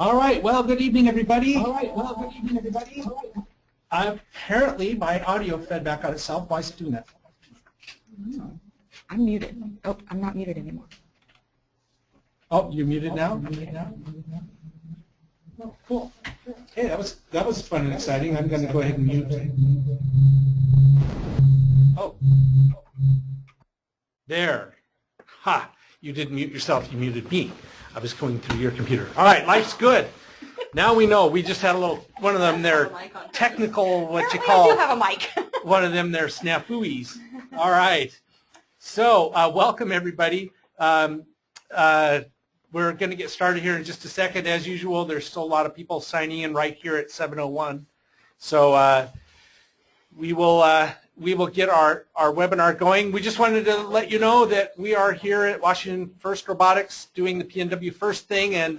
All right. Well, good evening, everybody. Apparently, my audio fed back on itself. Why is it doing that? Oh, I'm muted. Oh, I'm not muted anymore. Oh, you're muted now? Oh, cool. Hey, that was fun and exciting. I'm going to go ahead and mute. Oh. There. Ha. You didn't mute yourself. You muted me. I was going through your computer. All right. Life's good. Now we know. We just had a little, one of them there, technical, what you call. I do have a mic. One of them there, snafooies. All right. So welcome, everybody. We're going to get started here in just a second. As usual, there's still a lot of people signing in right here at 7:01. So we will get our webinar going. We just wanted to let you know that we are here at Washington First Robotics doing the PNW First thing, and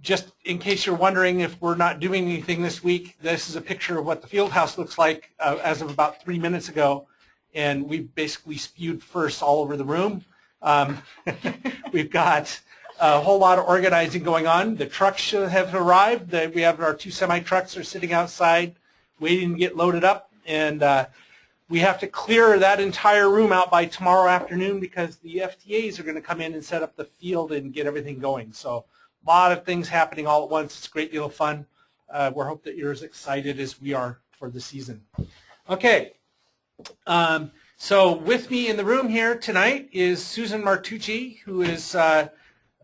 just in case you're wondering if we're not doing anything this week, this is a picture of what the field house looks like as of about 3 minutes ago, and we've basically spewed firsts all over the room. We've got a whole lot of organizing going on. The trucks should have arrived. We have our 2 semi-trucks are sitting outside waiting to get loaded up, and we have to clear that entire room out by tomorrow afternoon because the FTAs are going to come in and set up the field and get everything going. So a lot of things happening all at once. It's a great deal of fun. We hope that you're as excited as we are for the season. Okay. So with me in the room here tonight is Susan Martucci, who is, and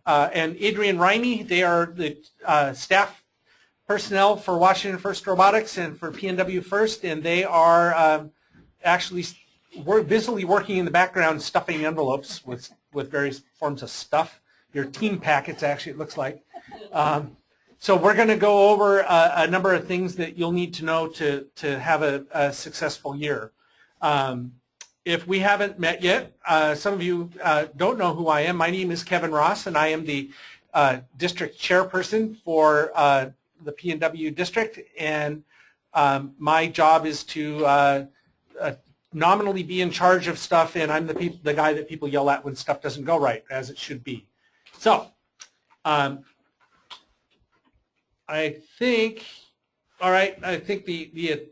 Adrian Rimey. They are the staff personnel for Washington First Robotics and for PNW First, and they are actually busily working in the background stuffing envelopes with various forms of stuff. Your team packets, actually, it looks like. So we're going to go over a number of things that you'll need to know to have a successful year. If we haven't met yet, some of you don't know who I am. My name is Kevin Ross, and I am the district chairperson for the PNW district, and my job is to nominally be in charge of stuff, and I'm the guy that people yell at when stuff doesn't go right, as it should be. So I think, all right, I think the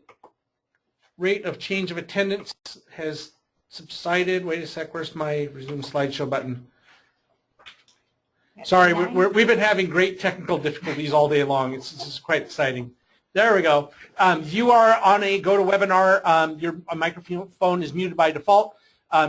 rate of change of attendance has subsided. Wait a sec, where's my resume slideshow button? Sorry, we've been having great technical difficulties all day long. It's quite exciting. There we go. You are on a GoToWebinar. Your microphone is muted by default.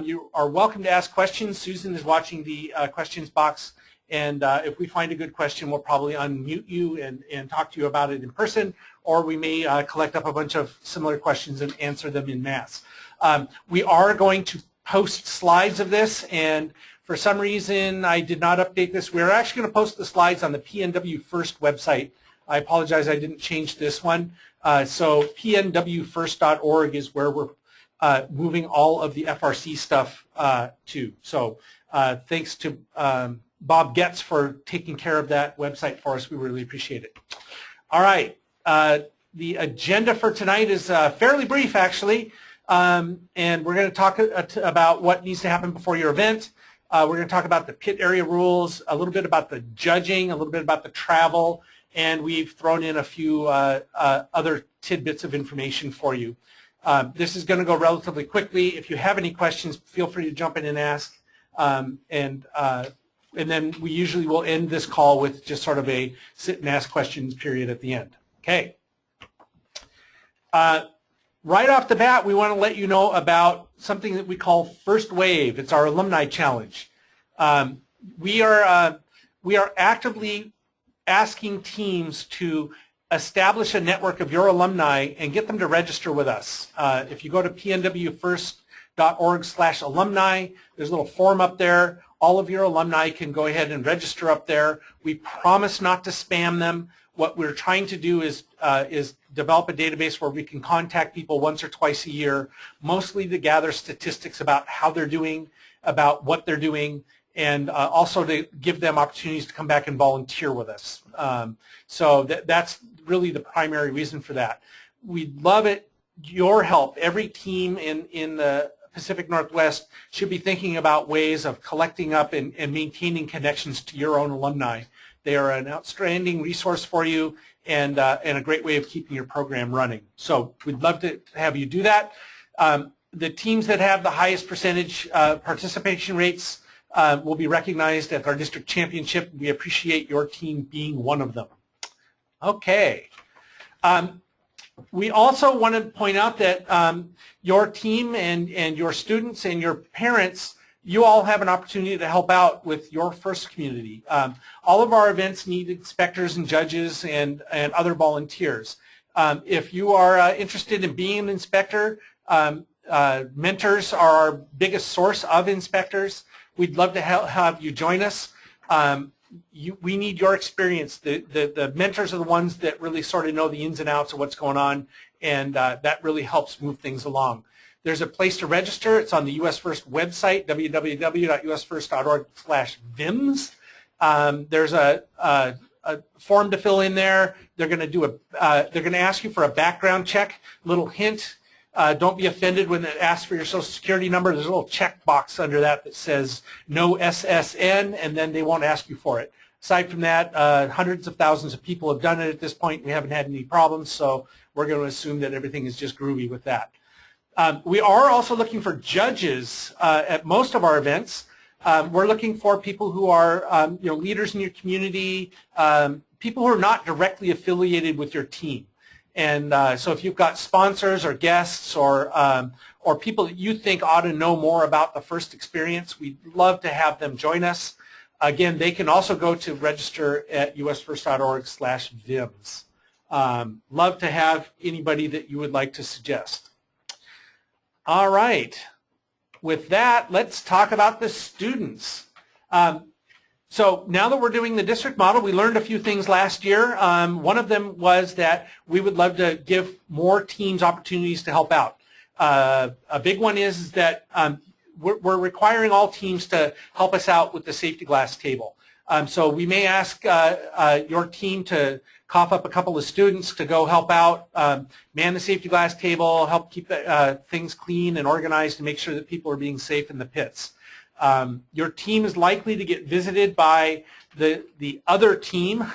You are welcome to ask questions. Susan is watching the questions box, and if we find a good question, we'll probably unmute you and talk to you about it in person, or we may collect up a bunch of similar questions and answer them en masse. We are going to post slides of this, and for some reason I did not update this. We're actually going to post the slides on the PNW First website. I apologize, I didn't change this one. So pnwfirst.org is where we're moving all of the FRC stuff to. So thanks to Bob Getz for taking care of that website for us. We really appreciate it. All right. The agenda for tonight is fairly brief, actually, and we're going to talk about what needs to happen before your event. We're going to talk about the pit area rules, a little bit about the judging, a little bit about the travel, and we've thrown in a few other tidbits of information for you. This is going to go relatively quickly. If you have any questions, feel free to jump in and ask, and then we usually will end this call with just sort of a sit and ask questions period at the end. Okay. Right off the bat, we want to let you know about something that we call First Wave. It's our alumni challenge. We are actively asking teams to establish a network of your alumni and get them to register with us. If you go to pnwfirst.org/alumni, there's a little form up there. All of your alumni can go ahead and register up there. We promise not to spam them. What we're trying to do is develop a database where we can contact people once or twice a year, mostly to gather statistics about how they're doing, about what they're doing, and also to give them opportunities to come back and volunteer with us. So that's really the primary reason for that. We'd love your help. Every team in the Pacific Northwest should be thinking about ways of collecting up and maintaining connections to your own alumni. They are an outstanding resource for you and a great way of keeping your program running. So we'd love to have you do that. The teams that have the highest percentage participation rates will be recognized at our district championship. We appreciate your team being one of them. Okay. We also want to point out that your team and your students and your parents, you all have an opportunity to help out with your FRC community. All of our events need inspectors and judges and other volunteers. If you are interested in being an inspector, mentors are our biggest source of inspectors. We'd love to have you join us. We need your experience. The mentors are the ones that really sort of know the ins and outs of what's going on, and that really helps move things along. There's a place to register. It's on the US FRC website, www.usfirst.org/VIMS. There's a form to fill in there. They're going to ask you for a background check. Little hint. Don't be offended when it asks for your Social Security number. There's a little check box under that that says no SSN, and then they won't ask you for it. Aside from that, hundreds of thousands of people have done it at this point. We haven't had any problems, so we're going to assume that everything is just groovy with that. We are also looking for judges at most of our events. We're looking for people who are leaders in your community, people who are not directly affiliated with your team. And so if you've got sponsors or guests or people that you think ought to know more about the FRC experience, we'd love to have them join us. Again, they can also go to register at usfirst.org/VIMS. Love to have anybody that you would like to suggest. All right. With that, let's talk about the students. So now that we're doing the district model, we learned a few things last year. One of them was that we would love to give more teams opportunities to help out. A big one is that we're requiring all teams to help us out with the safety glass table. So we may ask your team to cough up a couple of students to go help out, man the safety glass table, help keep things clean and organized to make sure that people are being safe in the pits. Your team is likely to get visited by the other team.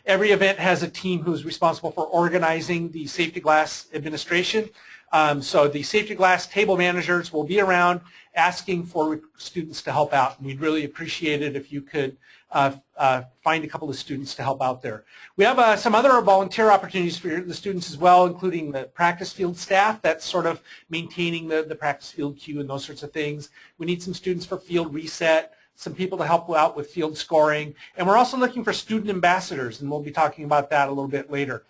Every event has a team who's responsible for organizing the safety glass administration. So the safety glass table managers will be around asking for students to help out. And we'd really appreciate it if you could find a couple of students to help out there. We have some other volunteer opportunities for the students as well, including the practice field staff. That's sort of maintaining the practice field queue and those sorts of things. We need some students for field reset, some people to help out with field scoring. And we're also looking for student ambassadors, and we'll be talking about that a little bit later.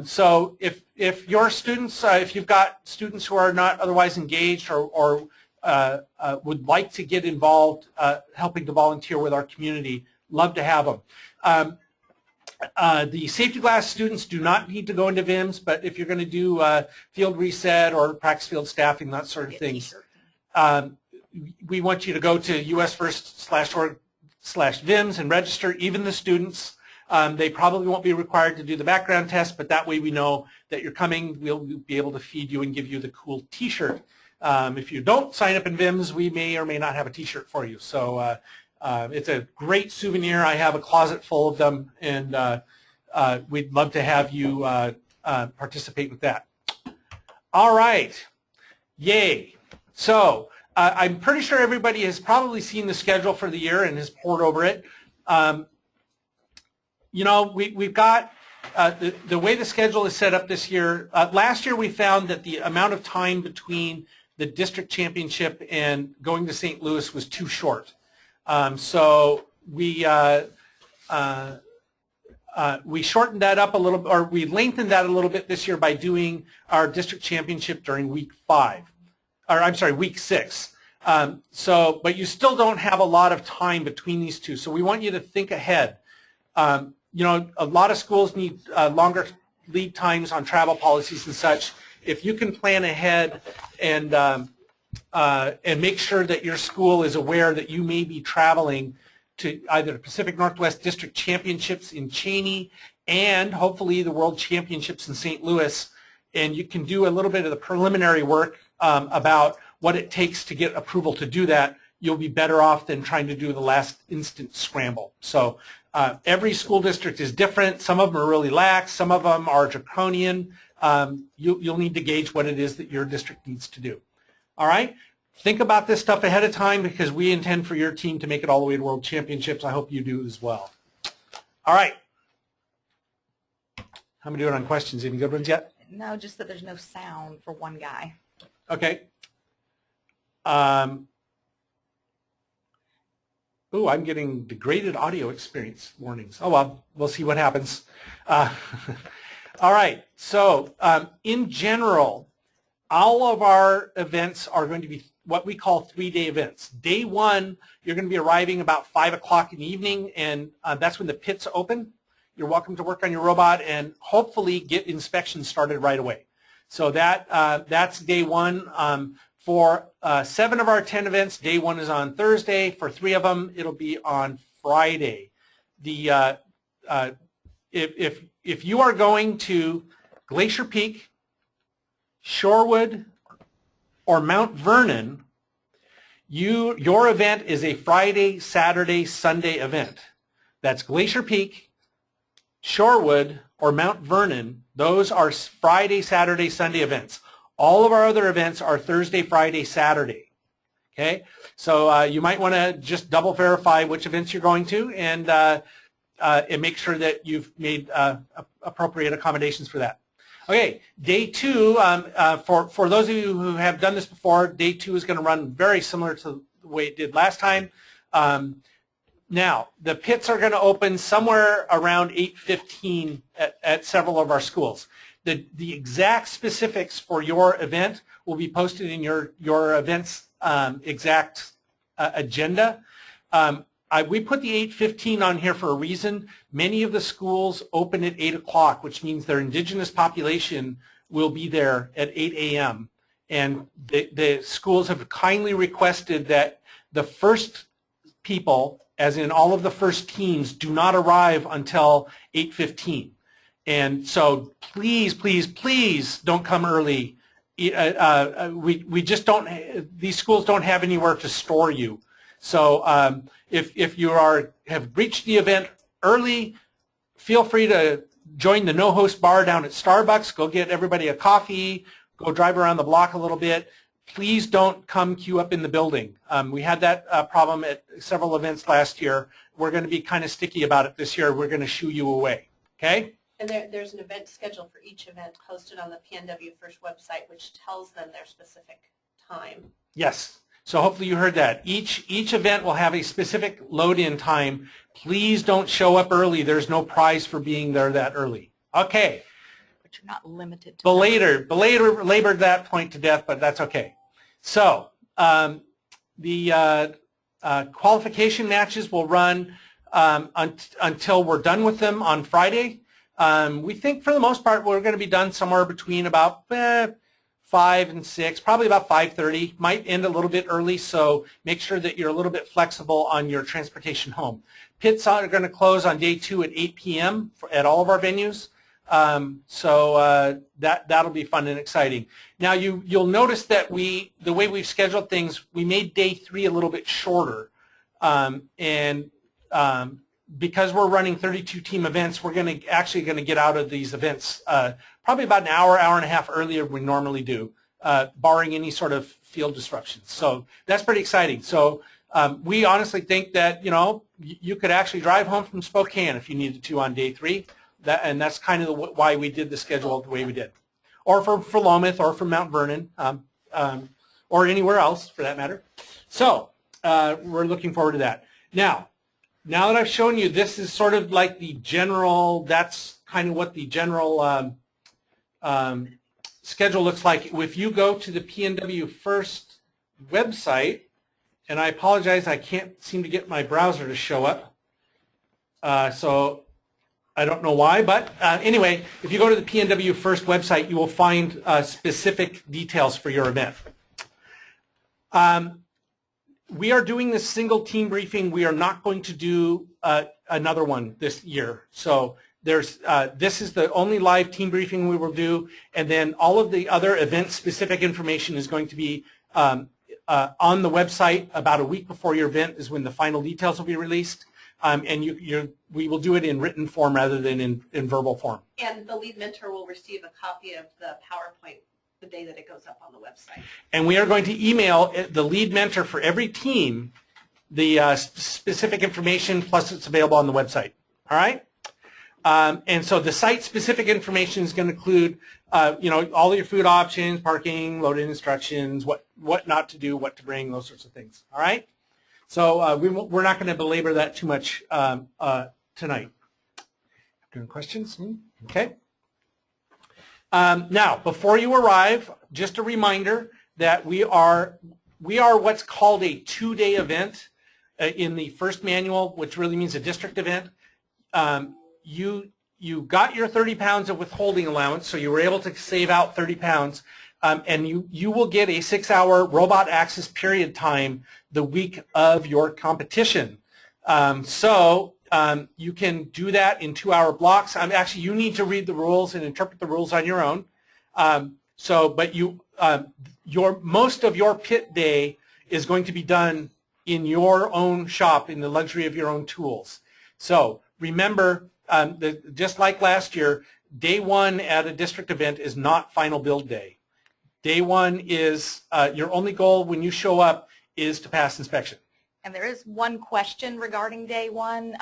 So if your students, if you've got students who are not otherwise engaged or would like to get involved helping to volunteer with our community, love to have them. The safety glass students do not need to go into VIMS, but if you're going to do field reset or practice field staffing, that sort of thing, we want you to go to usfirst.org/VIMS and register, even the students. They probably won't be required to do the background test, but that way we know that you're coming. We'll be able to feed you and give you the cool T-shirt. If you don't sign up in VIMS, we may or may not have a T-shirt for you. So it's a great souvenir. I have a closet full of them, and we'd love to have you participate with that. All right. Yay. So I'm pretty sure everybody has probably seen the schedule for the year and has pored over it. You know, we've got the way the schedule is set up this year. Last year we found that the amount of time between the district championship and going to St. Louis was too short. So we shortened that up a little, or we lengthened that a little bit this year by doing our district championship during week 6. But you still don't have a lot of time between these two. So we want you to think ahead. You know, a lot of schools need longer lead times on travel policies and such. If you can plan ahead and make sure that your school is aware that you may be traveling to either the Pacific Northwest District Championships in Cheney and hopefully the World Championships in St. Louis, and you can do a little bit of the preliminary work about what it takes to get approval to do that, you'll be better off than trying to do the last instant scramble. So every school district is different. Some of them are really lax. Some of them are draconian. You'll need to gauge what it is that your district needs to do. All right? Think about this stuff ahead of time because we intend for your team to make it all the way to World Championships. I hope you do as well. All right. How am I doing on questions? Any good ones yet? No, just that there's no sound for one guy. Okay. Ooh, I'm getting degraded audio experience warnings. Oh, well, we'll see what happens. All right. So in general, all of our events are going to be what we call 3-day events. Day 1, you're going to be arriving about 5 o'clock in the evening, and that's when the pits open. You're welcome to work on your robot and hopefully get inspection started right away. So that's day 1. For 7 of our 10 events, day 1 is on Thursday. For 3 of them, it'll be on Friday. If you are going to Glacier Peak, Shorewood, or Mount Vernon, your event is a Friday, Saturday, Sunday event. That's Glacier Peak, Shorewood, or Mount Vernon. Those are Friday, Saturday, Sunday events. All of our other events are Thursday, Friday, Saturday. Okay, so you might want to just double verify which events you're going to and make sure that you've made appropriate accommodations for that. Okay, day 2, for those of you who have done this before, day 2 is going to run very similar to the way it did last time. Now, the pits are going to open somewhere around 8:15 at several of our schools. The exact specifics for your event will be posted in your event's exact agenda. We put the 8:15 on here for a reason. Many of the schools open at 8 o'clock, which means their indigenous population will be there at 8 a.m. And the schools have kindly requested that the first people, as in all of the first teams, do not arrive until 8:15. And so please, please, please don't come early. We just don't, these schools don't have anywhere to store you. So if you have reached the event early, feel free to join the no-host bar down at Starbucks. Go get everybody a coffee. Go drive around the block a little bit. Please don't come queue up in the building. We had that problem at several events last year. We're going to be kind of sticky about it this year. We're going to shoo you away. Okay? And there's an event schedule for each event posted on the PNW First website, which tells them their specific time. Yes. So hopefully you heard that. Each event will have a specific load-in time. Please don't show up early. There's no prize for being there that early. Okay. But you're not limited to Belabored that point to death, but that's okay. So the qualification matches will run until we're done with them on Friday. We think for the most part we're going to be done somewhere between about 5 and 6, probably about 5:30. Might end a little bit early, so make sure that you're a little bit flexible on your transportation home. Pits are going to close on day 2 at 8 p.m. at all of our venues. So that'll be fun and exciting. Now you'll notice that the way we've scheduled things, we made day 3 a little bit shorter, because we're running 32 team events, we're actually going to get out of these events probably about an hour and a half earlier than we normally do, barring any sort of field disruptions. So that's pretty exciting. So we honestly think that you could actually drive home from Spokane if you needed to on day 3. And that's kind of why we did the schedule the way we did. Or for Philomath or from Mount Vernon, or anywhere else for that matter. So we're looking forward to that. Now that I've shown you, this is sort of like the general, that's kind of what the general schedule looks like. If you go to the PNW First website, and I apologize, I can't seem to get my browser to show up. So I don't know why, but anyway, if you go to the PNW First website, you will find specific details for your event. We are doing this single team briefing. We are not going to do another one this year. So this is the only live team briefing we will do, and then all of the other event-specific information is going to be on the website about a week before your event is when the final details will be released. And we will do it in written form rather than in verbal form. And the lead mentor will receive a copy of the PowerPoint the day that it goes up on the website. And we are going to email the lead mentor for every team the specific information, plus it's available on the website. All right? And so the site-specific information is going to include, all your food options, parking, load-in instructions, what not to do, what to bring, those sorts of things. All right? So we're not going to belabor that too much tonight. Any questions? Okay. Now, before you arrive, just a reminder that we are what's called a two-day event in the first manual, which really means a district event. You got your 30 pounds of withholding allowance, so you were able to save out 30 pounds, and you will get a 6-hour robot access period time the week of your competition. You can do that in 2-hour blocks. Actually, you need to read the rules and interpret the rules on your own. But most of your pit day is going to be done in your own shop in the luxury of your own tools. So remember, just like last year, day one at a district event is not final build day. Day one is your only goal when you show up is to pass inspection. And there is one question regarding day one,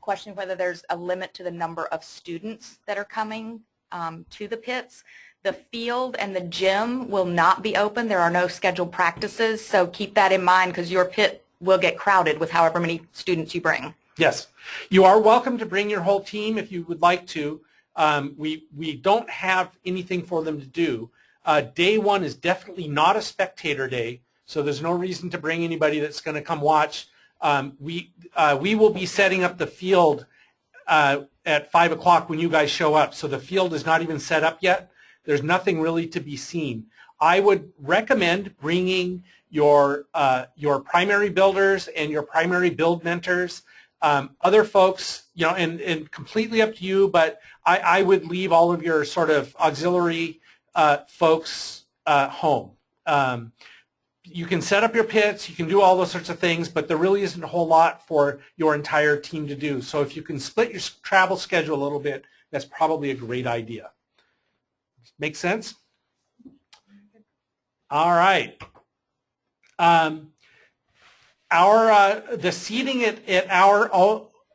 questioning whether there's a limit to the number of students that are coming to the pits. The field and the gym will not be open. There are no scheduled practices, so keep that in mind because your pit will get crowded with however many students you bring. Yes. You are welcome to bring your whole team if you would like to. We don't have anything for them to do. Day one is definitely not a spectator day, so there's no reason to bring anybody that's going to come watch. We will be setting up the field at 5 o'clock when you guys show up, so the field is not even set up yet. There's nothing really to be seen. I would recommend bringing your primary builders and your primary build mentors. Other folks, and completely up to you, but I would leave all of your sort of auxiliary folks home. You can set up your pits, you can do all those sorts of things, but there really isn't a whole lot for your entire team to do. So if you can split your travel schedule a little bit, that's probably a great idea. Make sense? All right. The seating at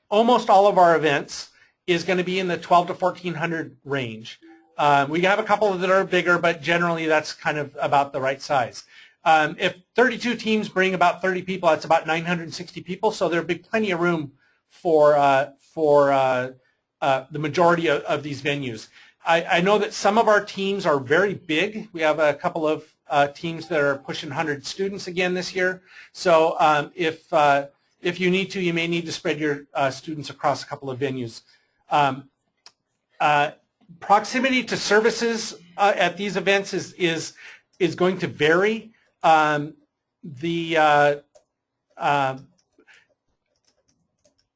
almost all of our events is going to be in the 12 to 1,400 range. We have a couple that are bigger, but generally that's kind of about the right size. If 32 teams bring about 30 people, that's about 960 people, so there'll be plenty of room for the majority of these venues. I know that some of our teams are very big. We have a couple of teams that are pushing 100 students again this year. So if you need to, you may need to spread your students across a couple of venues. Proximity to services at these events is going to vary.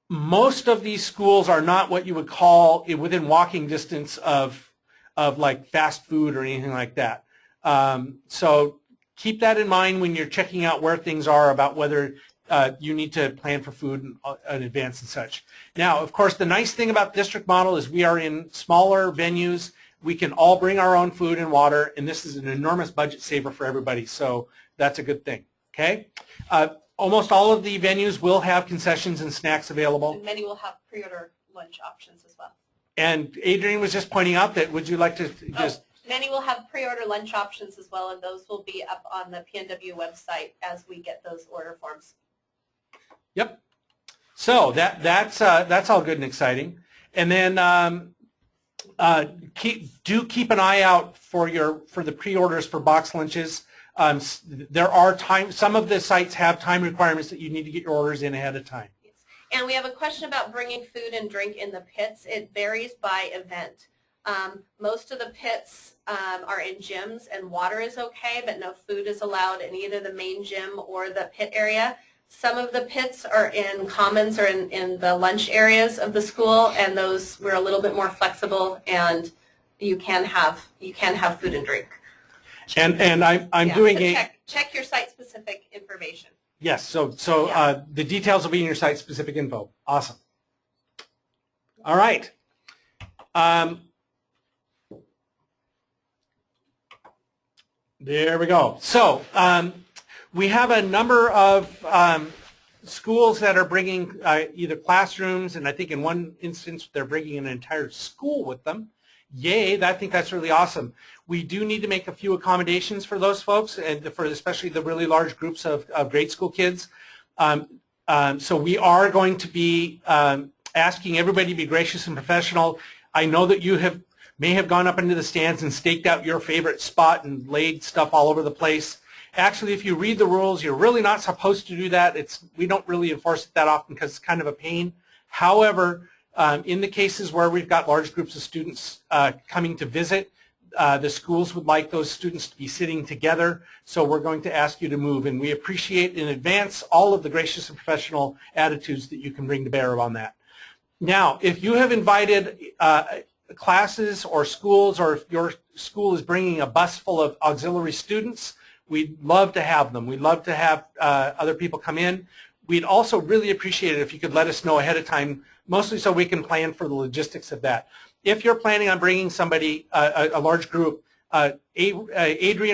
Most of these schools are not what you would call within walking distance of like fast food or anything like that. So keep that in mind when you're checking out where things are about whether you need to plan for food in advance and such. Now, of course, the nice thing about district model is we are in smaller venues. We can all bring our own food and water, and this is an enormous budget saver for everybody, so that's a good thing, okay? Almost all of the venues will have concessions and snacks available. And many will have pre-order lunch options as well. And Adrian was just pointing out that, would you like to just... Many will have pre-order lunch options as well, and those will be up on the PNW website as we get those order forms. Yep. So that's all good and exciting. And then keep an eye out for the pre-orders for box lunches. There are some of the sites have time requirements that you need to get your orders in ahead of time. Yes. And we have a question about bringing food and drink in the pits. It varies by event. Most of the pits are in gyms and water is okay, but no food is allowed in either the main gym or the pit area. Some of the pits are in commons or in the lunch areas of the school, and those we're a little bit more flexible, and you can have food and drink. And I'm Yeah, doing so a check your site-specific information. yes. So Yeah. the details will be in your site-specific info. Awesome. All right. There we go. So we have a number of schools that are bringing either classrooms, and I think in one instance they're bringing an entire school with them. Yay, I think that's really awesome. We do need to make a few accommodations for those folks, and for especially the really large groups of grade school kids. So we are going to be asking everybody to be gracious and professional. I know that you may have gone up into the stands and staked out your favorite spot and laid stuff all over the place. Actually, if you read the rules, you're really not supposed to do that. We don't really enforce it that often because it's kind of a pain. However, in the cases where we've got large groups of students coming to visit, the schools would like those students to be sitting together, so we're going to ask you to move, and we appreciate in advance all of the gracious and professional attitudes that you can bring to bear on that. Now, if you have invited classes or schools, or if your school is bringing a bus full of auxiliary students, we'd love to have them. We'd love to have other people come in. We'd also really appreciate it if you could let us know ahead of time, mostly so we can plan for the logistics of that. If you're planning on bringing somebody, a large group, Adrienne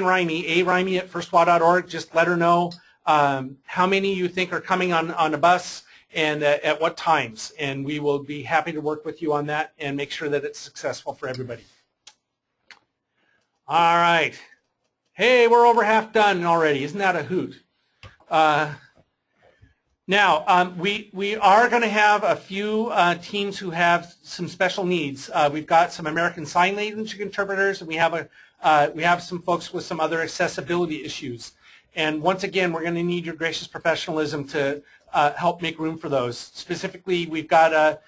Rimey, arimey@firstwa.org, just let her know how many you think are coming on a bus and at what times, and we will be happy to work with you on that and make sure that it's successful for everybody. All right. Hey, we're over half done already. Isn't that a hoot? Now, we are going to have a few teams who have some special needs. We've got some American Sign Language interpreters, and we have some folks with some other accessibility issues. And once again, we're going to need your gracious professionalism to help make room for those. Specifically, we've got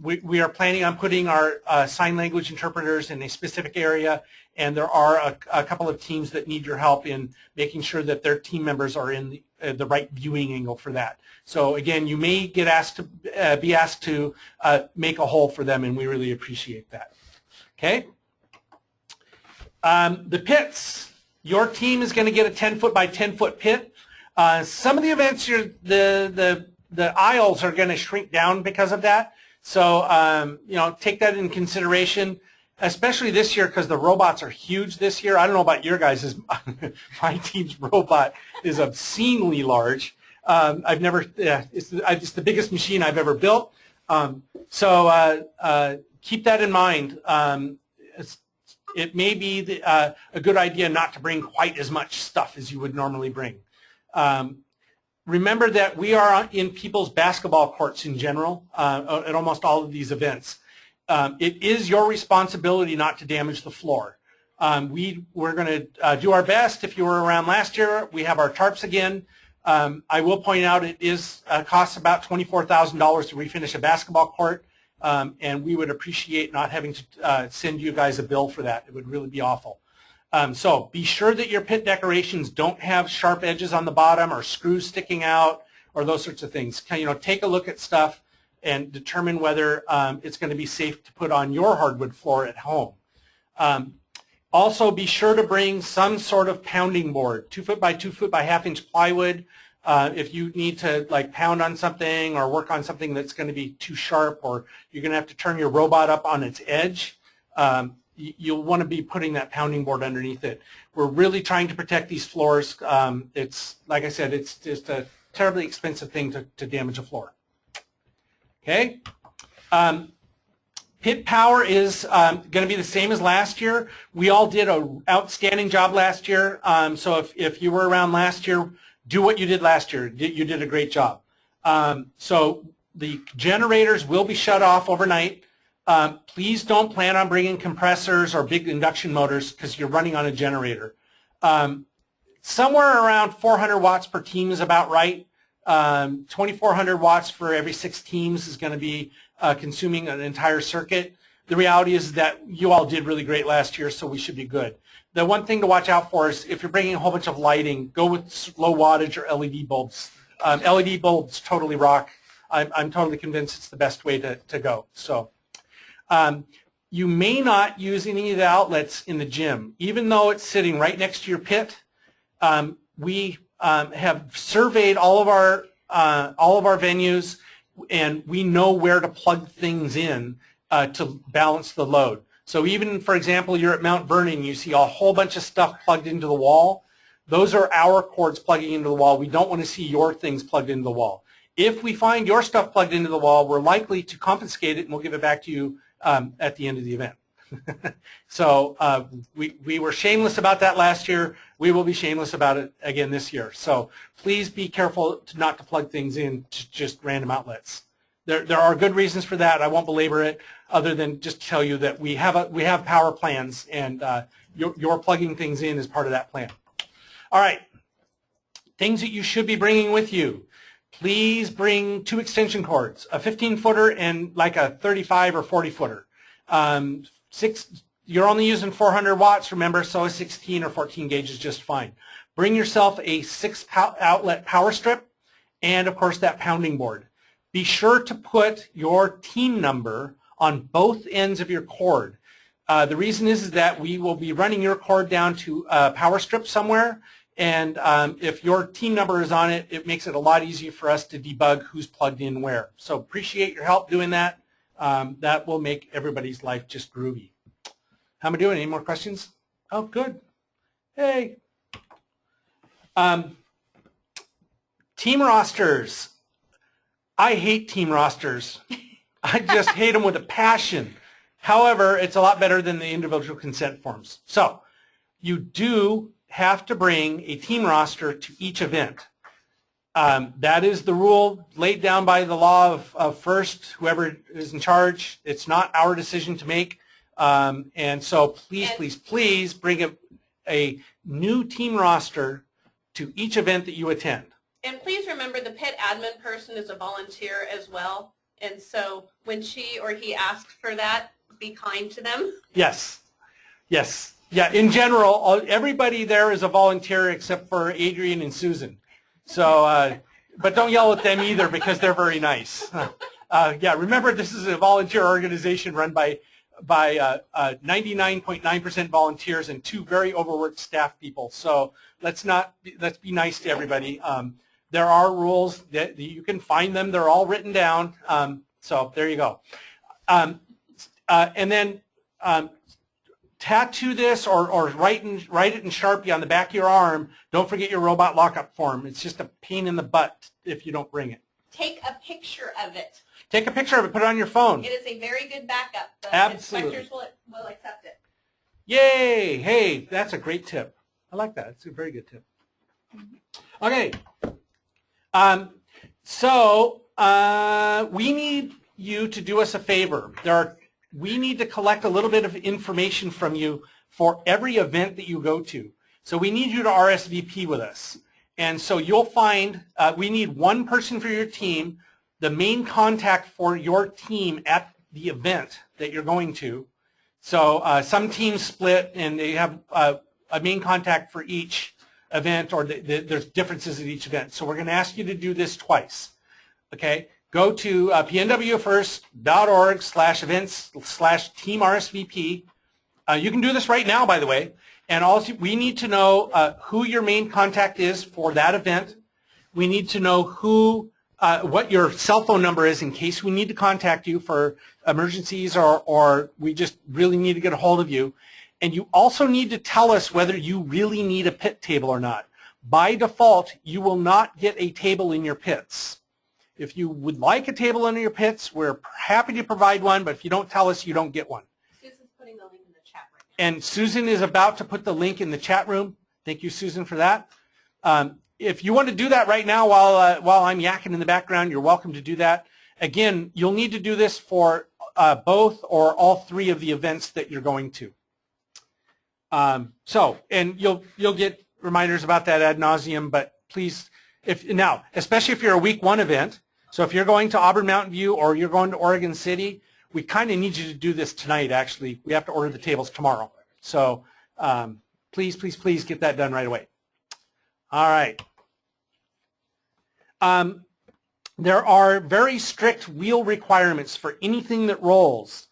we are planning on putting our sign language interpreters in a specific area, and there are a couple of teams that need your help in making sure that their team members are in the right viewing angle for that. So again, you may get asked to be asked to make a hole for them, and we really appreciate that. Okay. The pits. Your team is going to get a 10-foot by 10-foot pit. Some of the events, the aisles are going to shrink down because of that. So you know, take that in consideration, especially this year because the robots are huge this year. I don't know about your guys'. My team's robot is obscenely large. I've never. It's the biggest machine I've ever built. So keep that in mind. It may be a good idea not to bring quite as much stuff as you would normally bring. Remember that we are in people's basketball courts in general at almost all of these events. It is your responsibility not to damage the floor. We're going to do our best. If you were around last year, we have our tarps again. I will point out it costs about $24,000 to refinish a basketball court. And we would appreciate not having to send you guys a bill for that. It would really be awful. So be sure that your pit decorations don't have sharp edges on the bottom or screws sticking out or those sorts of things. You know, take a look at stuff and determine whether it's going to be safe to put on your hardwood floor at home. Also, be sure to bring some sort of pounding board, 2-foot by 2-foot by 1/2-inch plywood. If you need to like pound on something or work on something that's going to be too sharp, or you're going to have to turn your robot up on its edge, you'll want to be putting that pounding board underneath it. We're really trying to protect these floors. It's, like I said, it's just a terribly expensive thing to damage a floor. Okay. Pit power is going to be the same as last year. We all did an outstanding job last year. So if you were around last year, do what you did last year. You did a great job. So the generators will be shut off overnight. Please don't plan on bringing compressors or big induction motors because you're running on a generator. Somewhere around 400 watts per team is about right. 2,400 watts for every 6 teams is going to be consuming an entire circuit. The reality is that you all did really great last year, so we should be good. The one thing to watch out for is if you're bringing a whole bunch of lighting, go with low wattage or LED bulbs. LED bulbs totally rock. I'm totally convinced it's the best way to go. So You may not use any of the outlets in the gym, even though it's sitting right next to your pit. We have surveyed all of our venues, and we know where to plug things in to balance the load. So even, for example, you're at Mount Vernon, you see a whole bunch of stuff plugged into the wall. Those are our cords plugging into the wall. We don't want to see your things plugged into the wall. If we find your stuff plugged into the wall, we're likely to confiscate it, and we'll give it back to you at the end of the event. So we were shameless about that last year. We will be shameless about it again this year. So please be careful not to plug things in to just random outlets. There are good reasons for that. I won't belabor it, other than just tell you that we have power plans, and you're plugging things in as part of that plan. All right, things that you should be bringing with you. Please bring 2 extension cords, a 15-footer and like a 35 or 40-footer. You're only using 400 watts, remember, so a 16 or 14 gauge is just fine. Bring yourself a 6-outlet power strip and, of course, that pounding board. Be sure to put your team number on both ends of your cord. The reason is that we will be running your cord down to a power strip somewhere, and if your team number is on it, it makes it a lot easier for us to debug who's plugged in where. So appreciate your help doing that. That will make everybody's life just groovy. How am I doing? Any more questions? Oh, good. Hey. Team rosters. I hate team rosters. I just hate them with a passion. However, it's a lot better than the individual consent forms. So you do have to bring a team roster to each event. That is the rule laid down by the law of FRC, whoever is in charge. It's not our decision to make. And so please bring a new team roster to each event that you attend. And please remember, the pit admin person is a volunteer as well. And so when she or he asks for that, be kind to them. Yes. Yes. Yeah, in general, everybody there is a volunteer except for Adrian and Susan. So, but don't yell at them either, because they're very nice. Yeah, remember, this is a volunteer organization run by 99.9% volunteers and 2 very overworked staff people. So let's be nice to everybody. There are rules that you can find them. They're all written down. So there you go. And then tattoo this or write it in Sharpie on the back of your arm. Don't forget your robot lockup form. It's just a pain in the butt if you don't bring it. Take a picture of it. Take a picture of it. Put it on your phone. It is a very good backup. The Absolutely. inspectors will accept it. Yay! Hey, that's a great tip. I like that. It's a very good tip. Okay. We need you to do us a favor. We need to collect a little bit of information from you for every event that you go to. So we need you to RSVP with us. And so you'll find we need 1 person for your team, the main contact for your team at the event that you're going to. So some teams split and they have a main contact for each event, or there's differences at each event. So we're going to ask you to do this twice. Okay? Go to pnwfirst.org/events/team RSVP. You can do this right now, by the way. And also, we need to know who your main contact is for that event. We need to know what your cell phone number is in case we need to contact you for emergencies or we just really need to get a hold of you. And you also need to tell us whether you really need a pit table or not. By default, you will not get a table in your pits. If you would like a table under your pits, we're happy to provide one, but if you don't tell us, you don't get one. Susan's putting the link in the chat right now. And Susan is about to put the link in the chat room. Thank you, Susan, for that. If you want to do that right now while I'm yakking in the background, you're welcome to do that. Again, you'll need to do this for both or all 3 of the events that you're going to. And you'll get reminders about that ad nauseum, but please, especially if you're a week 1 event, so if you're going to Auburn Mountain View or you're going to Oregon City, we kind of need you to do this tonight, actually. We have to order the tables tomorrow. So please, please, please get that done right away. All right. There are very strict wheel requirements for anything that rolls.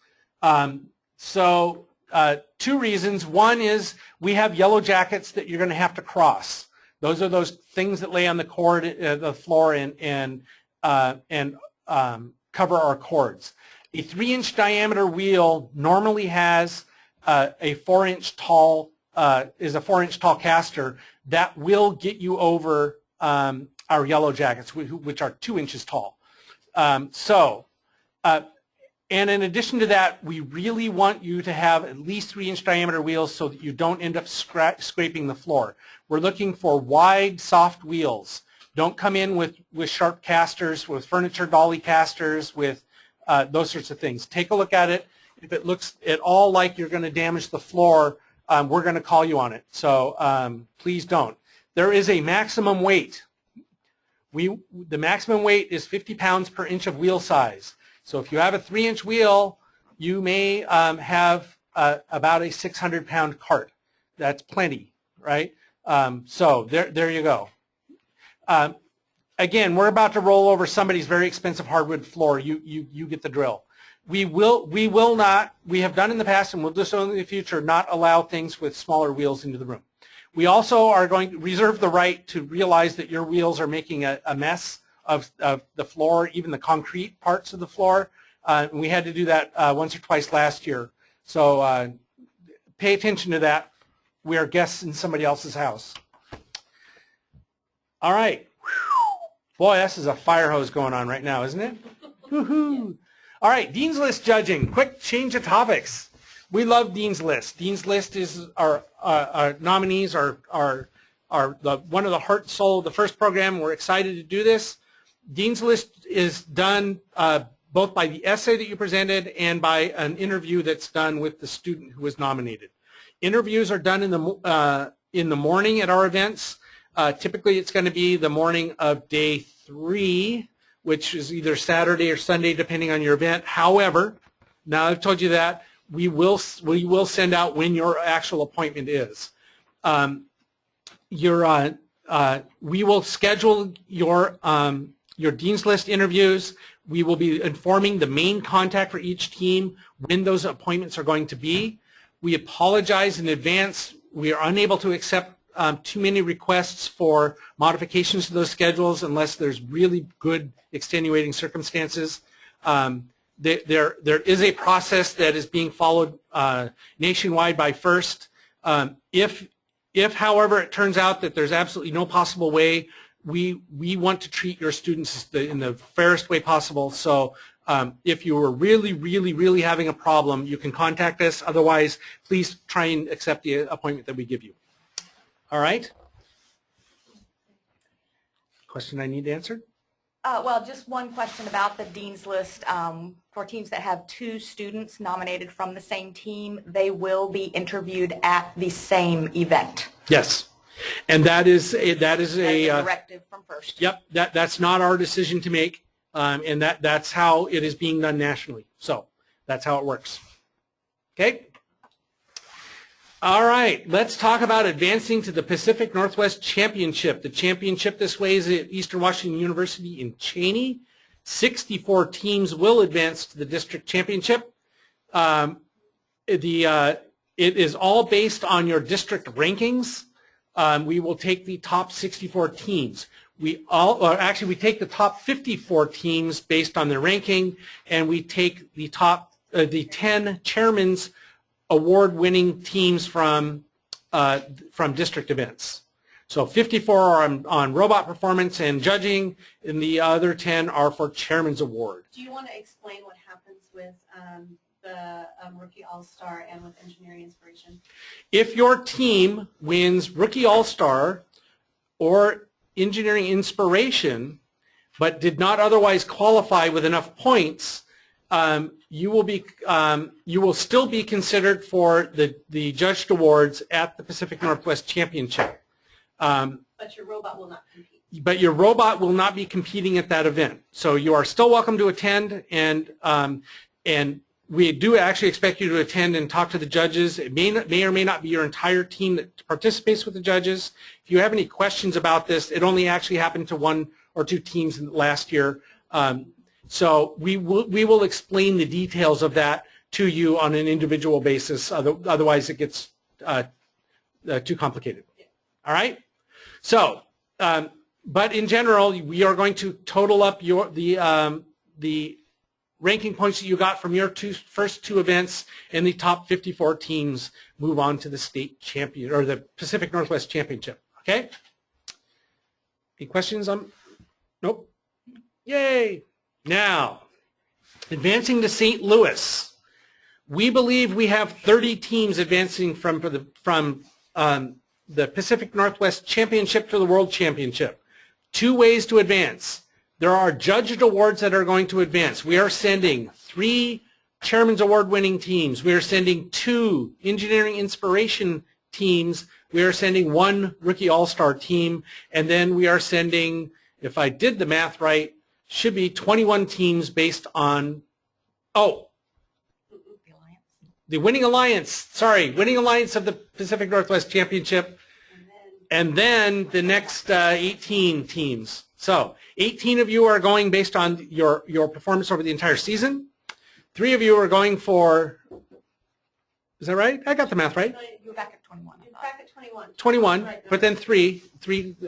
So 2 reasons. One is we have yellow jackets that you're going to have to cross. Those are those things that lay on the cord, the floor, and cover our cords. A 3-inch diameter wheel normally has a 4-inch tall caster that will get you over our yellow jackets, which are 2 inches tall. And in addition to that, we really want you to have at least 3-inch diameter wheels so that you don't end up scraping the floor. We're looking for wide, soft wheels. Don't come in with sharp casters, with furniture dolly casters, with those sorts of things. Take a look at it. If it looks at all like you're going to damage the floor, we're going to call you on it. So please don't. There is a maximum weight. The maximum weight is 50 pounds per inch of wheel size. So if you have a 3-inch wheel, you may have about a 600-pound cart. That's plenty, right? So there you go. Again, we're about to roll over somebody's very expensive hardwood floor. You get the drill. We will not, we have done in the past and will do so in the future, not allow things with smaller wheels into the room. We also are going to reserve the right to realize that your wheels are making a mess of the floor, even the concrete parts of the floor. We had to do that once or twice last year. So pay attention to that. We are guests in somebody else's house. All right. Boy, this is a fire hose going on right now, isn't it? Woohoo! All right, Dean's List judging. Quick change of topics. We love Dean's List. Dean's List is our nominees are one of the heart and soul of the FIRST program. We're excited to do this. Dean's List is done both by the essay that you presented and by an interview that's done with the student who was nominated. Interviews are done in the morning at our events. Typically, it's going to be the morning of day 3, which is either Saturday or Sunday, depending on your event. However, now I've told you that, we will send out when your actual appointment is. We will schedule your Dean's List interviews. We will be informing the main contact for each team when those appointments are going to be. We apologize in advance. We are unable to accept too many requests for modifications to those schedules unless there's really good extenuating circumstances. There is a process that is being followed nationwide by FIRST. If however it turns out that there's absolutely no possible way, we want to treat your students in the fairest way possible. So if you are really having a problem, you can contact us. Otherwise, please try and accept the appointment that we give you. All right? Question I need answered? Well, just one question about the Dean's List. For teams that have 2 students nominated from the same team, they will be interviewed at the same event. Yes. And that is a directive from FIRST. Yep, that's not our decision to make, and that's how it is being done nationally. So that's how it works. Okay? All right, let's talk about advancing to the Pacific Northwest Championship. The championship this way is at Eastern Washington University in Cheney. 64 teams will advance to the district championship. It is all based on your district rankings. We will take the top 64 teams. We take the top 54 teams based on their ranking, and we take the top the 10 chairman's award-winning teams from district events. So 54 are on robot performance and judging, and the other 10 are for chairman's award. Do you want to explain what happens with the Rookie All-Star and with Engineering Inspiration? If your team wins Rookie All-Star or Engineering Inspiration, but did not otherwise qualify with enough points, you will still be considered for the judged awards at the Pacific Northwest Championship. But your robot will not compete. But your robot will not be competing at that event. So you are still welcome to attend, and we do actually expect you to attend and talk to the judges. It may or may not be your entire team that participates with the judges. If you have any questions about this, it only actually happened to 1 or 2 teams last year. So we will explain the details of that to you on an individual basis. Otherwise, it gets too complicated. All right? So, but in general, we are going to total up the ranking points that you got from your first two events, and the top 54 teams move on to the state champion, or the Pacific Northwest Championship. Okay? Any questions on? Nope. Yay! Now, advancing to St. Louis. We believe we have 30 teams advancing from the Pacific Northwest Championship to the World Championship. 2 ways to advance. There are judged awards that are going to advance. We are sending 3 Chairman's Award winning teams. We are sending 2 Engineering Inspiration teams. We are sending 1 Rookie All-Star team. And then we are sending, if I did the math right, should be 21 teams based on, the Winning Alliance, sorry, Winning Alliance of the Pacific Northwest Championship, and then the next 18 teams. So 18 of you are going based on your performance over the entire season. 3 of you are going for, is that right? I got the math right. You're back at 21. You're back at 21. 21, Right, but then 3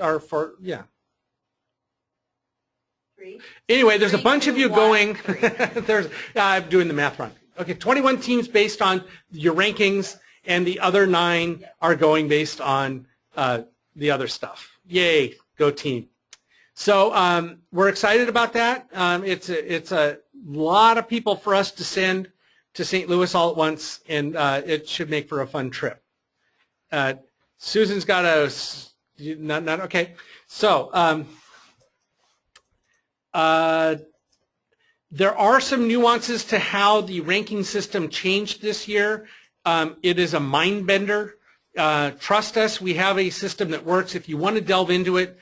are for, yeah. 3. Anyway, there's a 3, bunch of 2, you 1, going. 3. I'm doing the math wrong. Okay, 21 teams based on your rankings, and the other 9 are going based on the other stuff. Yay, go team. So we're excited about that. It's a lot of people for us to send to St. Louis all at once, and it should make for a fun trip. Susan's got a, not okay. So there are some nuances to how the ranking system changed this year. It is a mind bender. Trust us, we have a system that works. If you want to delve into it,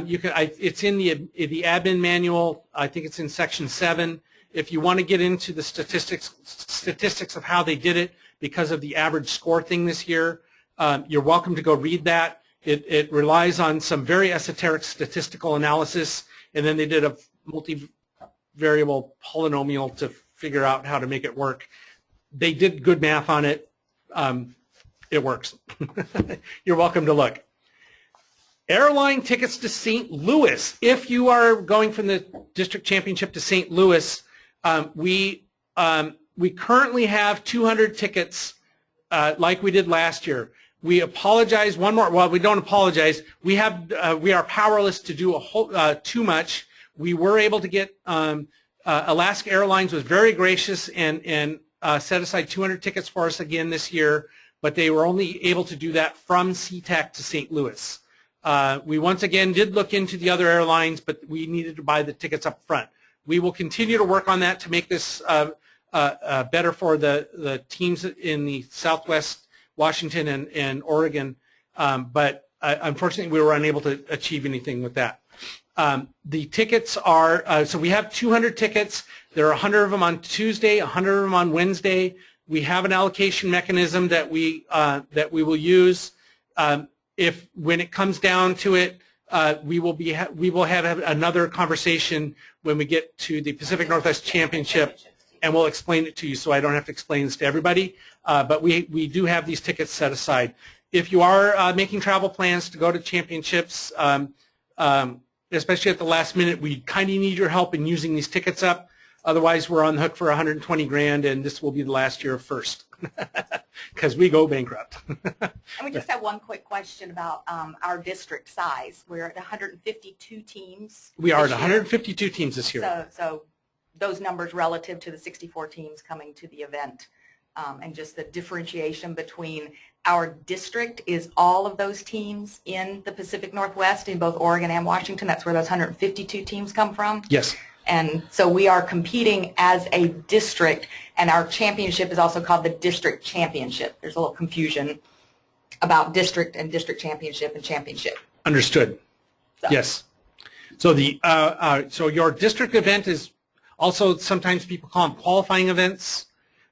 you can. It's in the admin manual. I think it's in section 7. If you want to get into the statistics of how they did it because of the average score thing this year, you're welcome to go read that. It relies on some very esoteric statistical analysis, and then they did a multivariable polynomial to figure out how to make it work. They did good math on it. It works. You're welcome to look. Airline tickets to St. Louis. If you are going from the district championship to St. Louis, we currently have 200 tickets like we did last year. We apologize. One more. Well, we don't apologize. We are powerless to do too much. We were able to get Alaska Airlines was very gracious and set aside 200 tickets for us again this year, but they were only able to do that from SeaTac to St. Louis. We once again did look into the other airlines, but we needed to buy the tickets up front. We will continue to work on that to make this better for the teams in the Southwest Washington and Oregon, but unfortunately we were unable to achieve anything with that. The tickets are, so we have 200 tickets. There are 100 of them on Tuesday, 100 of them on Wednesday. We have an allocation mechanism that we will use. If when it comes down to it, we will have another conversation when we get to the Pacific Northwest Championship, and we'll explain it to you so I don't have to explain this to everybody. But we do have these tickets set aside. If you are making travel plans to go to championships, especially at the last minute, we kind of need your help in using these tickets up. Otherwise, we're on the hook for 120 grand, and this will be the last year of first because we go bankrupt. And we just have one quick question about our district size. We're at 152 teams. We are at 152 teams this year. So those numbers relative to the 64 teams coming to the event, and just the differentiation between our district is all of those teams in the Pacific Northwest in both Oregon and Washington. That's where those 152 teams come from. Yes. And so we are competing as a district, and our championship is also called the district championship. There's a little confusion about district and district championship and championship. Understood. So. Yes. So so your district event is also, sometimes people call them qualifying events,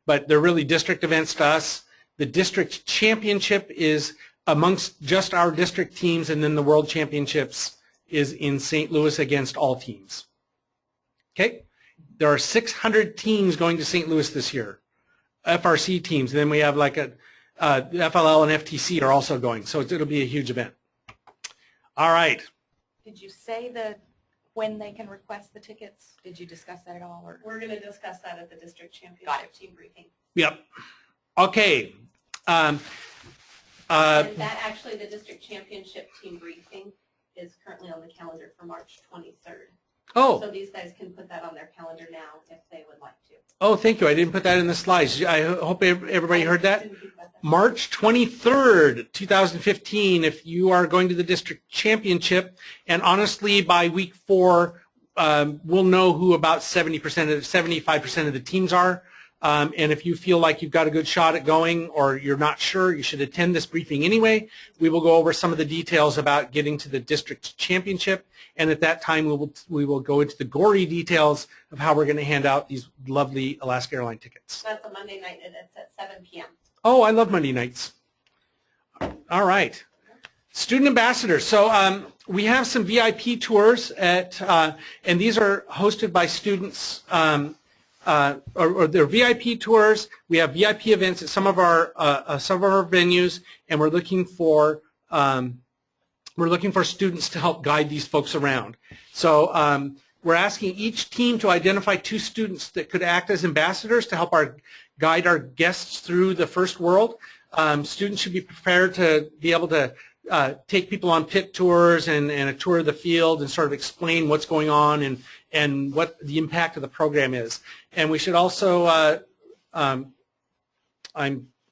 but they're really district events to us. The district championship is amongst just our district teams, and then the world championships is in St. Louis against all teams. Okay? There are 600 teams going to St. Louis this year. FRC teams. And then we have like the FLL and FTC are also going. So it'll be a huge event. All right. Did you say when they can request the tickets? Did you discuss that at all? Or? We're going to discuss that at the district championship team briefing. Yep. Okay. And that actually, the district championship team briefing is currently on the calendar for March 23rd. Oh. So these guys can put that on their calendar now if they would like to. Oh, thank you. I didn't put that in the slides. I hope everybody heard that. March 23rd, 2015, if you are going to the district championship, and honestly, by week 4, we'll know who about 75% of the teams are. And if you feel like you've got a good shot at going or you're not sure, you should attend this briefing anyway. We will go over some of the details about getting to the district championship, and at that time we will go into the gory details of how we're going to hand out these lovely Alaska Airlines tickets. That's a Monday night, and it's at 7 p.m. Oh, I love Monday nights. All right. Student ambassadors. So we have some VIP tours and these are hosted by students. Or they're VIP tours. We have VIP events at some of our venues, and we're looking for students to help guide these folks around. So we're asking each team to identify 2 students that could act as ambassadors to help guide our guests through the first world. Students should be prepared to be able to take people on pit tours and a tour of the field and sort of explain what's going on and what the impact of the program is. And we should also,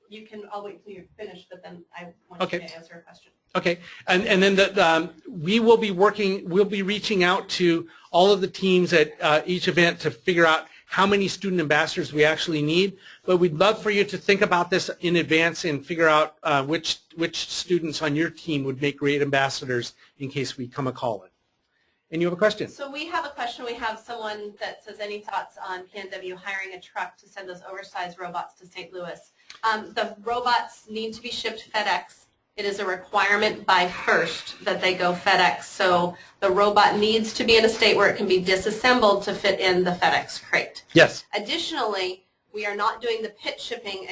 You can, I'll wait until you're finished, but then I want you to answer a question. Okay, and then we'll be reaching out to all of the teams at each event to figure out how many student ambassadors we actually need. But we'd love for you to think about this in advance and figure out which students on your team would make great ambassadors in case we come a calling. And you have a question? So we have a question. We have someone that says, any thoughts on PNW hiring a truck to send those oversized robots to St. Louis? The robots need to be shipped FedEx. It is a requirement by FIRST that they go FedEx. So the robot needs to be in a state where it can be disassembled to fit in the FedEx crate. Yes. Additionally, we are not doing the pit shipping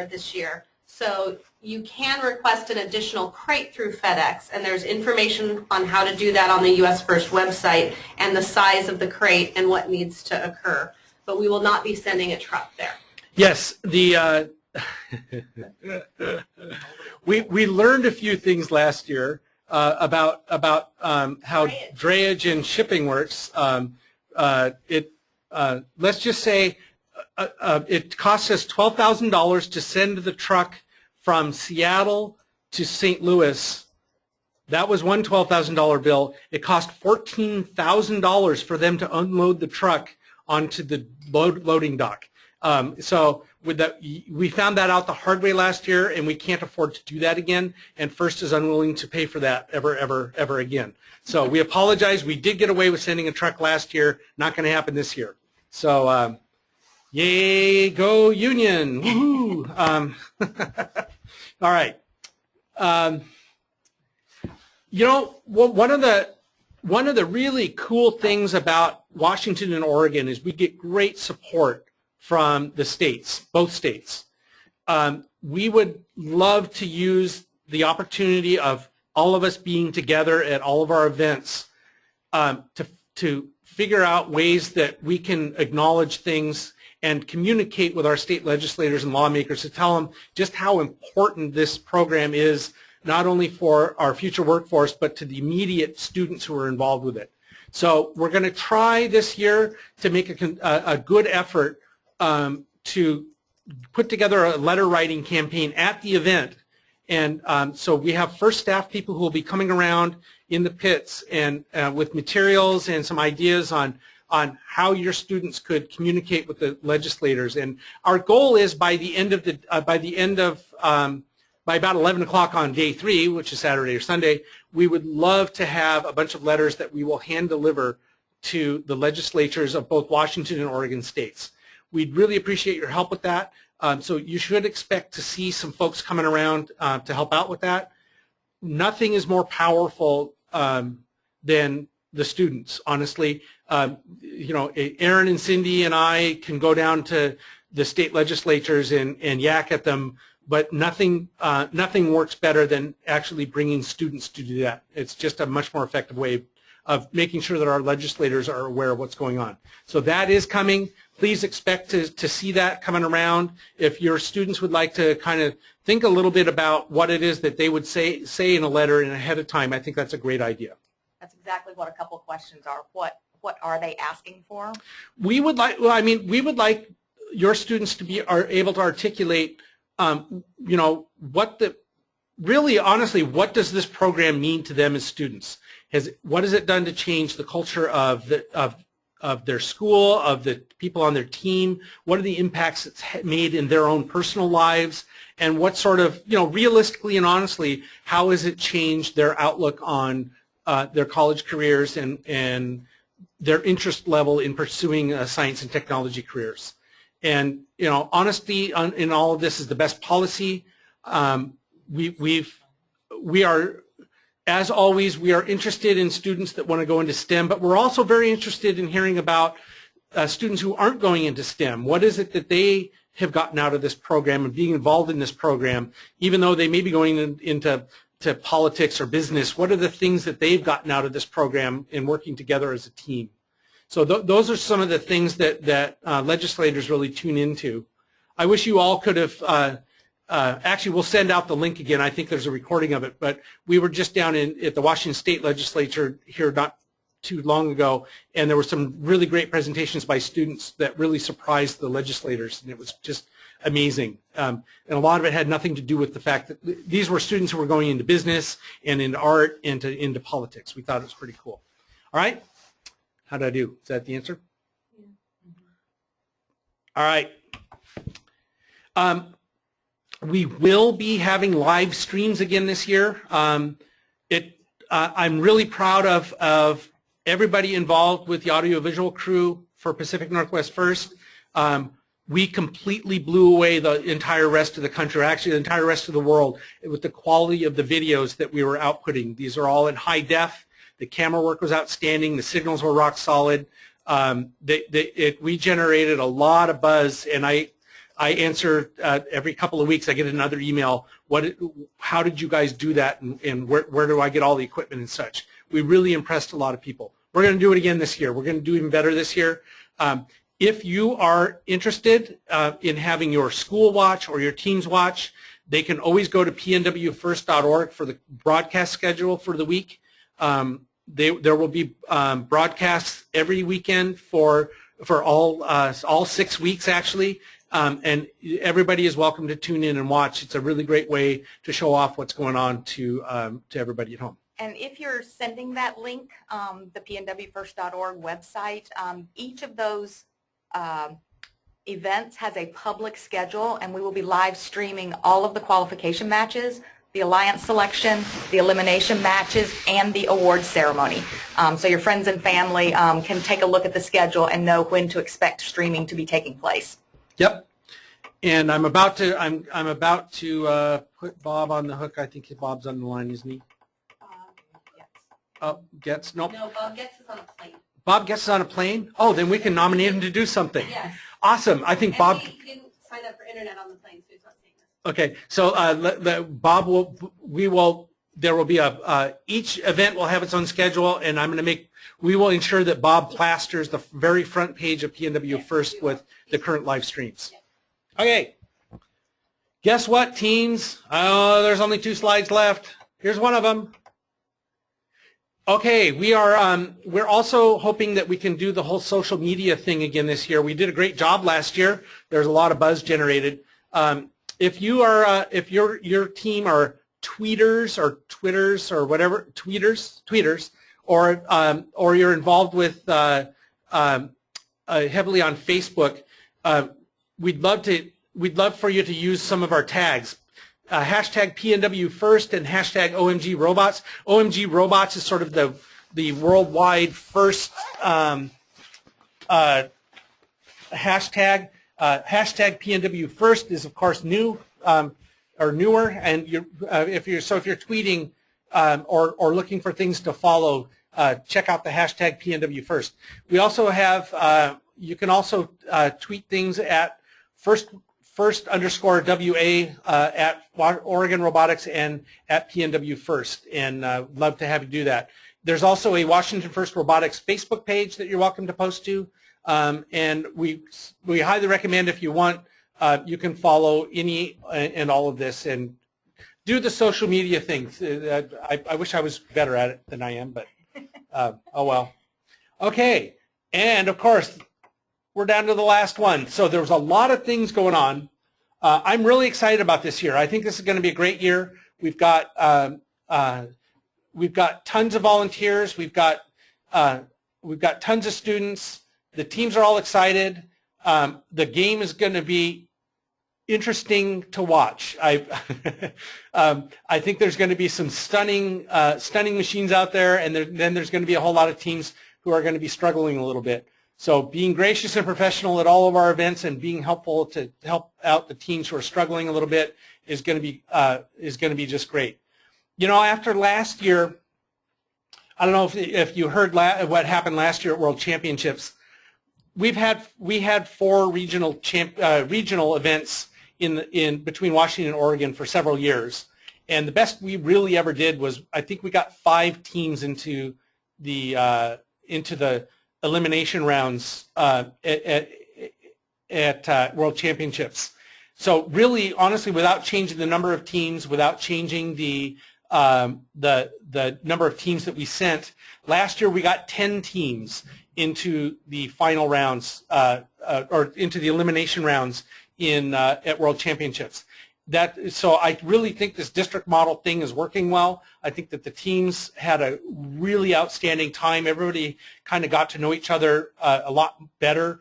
this year. So you can request an additional crate through FedEx, and there's information on how to do that on the US First website and the size of the crate and what needs to occur. But we will not be sending a truck there. Yes, we learned a few things last year about how drayage and shipping works. Let's just say it costs us $12,000 to send the truck from Seattle to St. Louis. That was one $12,000 bill. It cost $14,000 for them to unload the truck onto the loading dock. So we found that out the hard way last year, and we can't afford to do that again, and FIRST is unwilling to pay for that ever again. So we apologize. We did get away with sending a truck last year. Not going to happen this year. So yay, go Union. Woohoo. All right. You know, one of the really cool things about Washington and Oregon is we get great support from the states, both states. We would love to use the opportunity of all of us being together at all of our events to figure out ways that we can acknowledge things and communicate with our state legislators and lawmakers to tell them just how important this program is, not only for our future workforce, but to the immediate students who are involved with it. So we're going to try this year to make a good effort to put together a letter writing campaign at the event. And so we have FIRST staff people who will be coming around in the pits and with materials and some ideas on how your students could communicate with the legislators. And our goal is by about 11 o'clock on day 3, which is Saturday or Sunday, we would love to have a bunch of letters that we will hand deliver to the legislatures of both Washington and Oregon states. We'd really appreciate your help with that. So you should expect to see some folks coming around to help out with that. Nothing is more powerful than the students, honestly. You know, Aaron and Cindy and I can go down to the state legislatures and yak at them, but nothing works better than actually bringing students to do that. It's just a much more effective way of making sure that our legislators are aware of what's going on. So that is coming. Please expect to see that coming around. If your students would like to kind of think a little bit about what it is that they would say in a letter and ahead of time, I think that's a great idea. That's exactly what a couple of questions are. What are they asking for? We would like, well, I mean, we would like your students to are able to articulate, you know, really honestly, what does this program mean to them as students? What has it done to change the culture of their school, of the people on their team? What are the impacts it's made in their own personal lives? And what sort of, you know, realistically and honestly, how has it changed their outlook on their college careers and their interest level in pursuing science and technology careers? And, you know, honesty in all of this is the best policy. We are, as always, we are interested in students that want to go into STEM, but we're also very interested in hearing about students who aren't going into STEM. What is it that they have gotten out of this program and being involved in this program, even though they may be going into politics or business? What are the things that they've gotten out of this program in working together as a team? So those are some of the things that legislators really tune into. I wish you all could have actually, we'll send out the link again. I think there's a recording of it. But we were just down at the Washington State Legislature here not too long ago, and there were some really great presentations by students that really surprised the legislators, and it was just amazing. And a lot of it had nothing to do with the fact that these were students who were going into business and into art and into politics. We thought it was pretty cool. All right. How did I do? Is that the answer? Yeah. All right. We will be having live streams again this year. I'm really proud of everybody involved with the audiovisual crew for Pacific Northwest First. We completely blew away the entire rest of the country, actually the entire rest of the world, with the quality of the videos that we were outputting. These are all in high def. The camera work was outstanding. The signals were rock solid. We generated a lot of buzz, and I answer every couple of weeks. I get another email. How did you guys do that, and where do I get all the equipment and such? We really impressed a lot of people. We're going to do it again this year. We're going to do even better this year. If you are interested in having your school watch or your team's watch, they can always go to pnwfirst.org for the broadcast schedule for the week. There will be broadcasts every weekend for all 6 weeks actually. And everybody is welcome to tune in and watch. It's a really great way to show off what's going on to everybody at home. And if you're sending that link, the pnwfirst.org website, each of those events has a public schedule, and we will be live streaming all of the qualification matches, the alliance selection, the elimination matches, and the award ceremony. So your friends and family can take a look at the schedule and know when to expect streaming to be taking place. Yep. And I'm about to put Bob on the hook. I think Bob's on the line, isn't he? Yes. Oh, Getz? Nope. No, Bob Getz is on a plane. Bob Getz is on a plane? Oh, then we can nominate him to do something. Yes. Awesome. I think and Bob. He didn't sign up for internet on the plane, so he's not saying this. Okay. So Bob there will be each event will have its own schedule, and we will ensure that Bob plasters the very front page of PNW First with the current live streams. Okay. Guess what, teens? Oh, there's only 2 slides left. Here's one of them. Okay, we're also hoping that we can do the whole social media thing again this year. We did a great job last year. There's a lot of buzz generated. If your team are tweeters or twitters or whatever, tweeters, or you're involved with heavily on Facebook, we'd love for you to use some of our tags. Hashtag PNW First and hashtag OMG Robots. OMG Robots is sort of the worldwide first hashtag. Hashtag PNW First is of course new or newer, and if you're tweeting or looking for things to follow, check out the hashtag PNW First. We also have you can also tweet things first underscore WA at Oregon Robotics and at PNW First, and love to have you do that. There's also a Washington First Robotics Facebook page that you're welcome to post to, and we highly recommend, if you want, you can follow any and all of this and do the social media things. I wish I was better at it than I am, but oh well. Okay, and of course, we're down to the last one. So there was a lot of things going on. I'm really excited about this year. I think this is going to be a great year. We've got tons of volunteers. We've got tons of students. The teams are all excited. The game is going to be interesting to watch. I think there's going to be some stunning machines out there, and then there's going to be a whole lot of teams who are going to be struggling a little bit. So being gracious and professional at all of our events and being helpful to help out the teams who are struggling a little bit is going to be just great. You know, after last year, I don't know if you heard what happened last year at World Championships. We had 4 regional events in between Washington and Oregon for several years, and the best we really ever did was, I think we got 5 teams into the elimination rounds at World Championships. So really, honestly, without changing the number of teams, without changing the number of teams that we sent, last year we got 10 teams into the final rounds or into the elimination rounds at World Championships. So I really think this district model thing is working well. I think that the teams had a really outstanding time. Everybody kind of got to know each other a lot better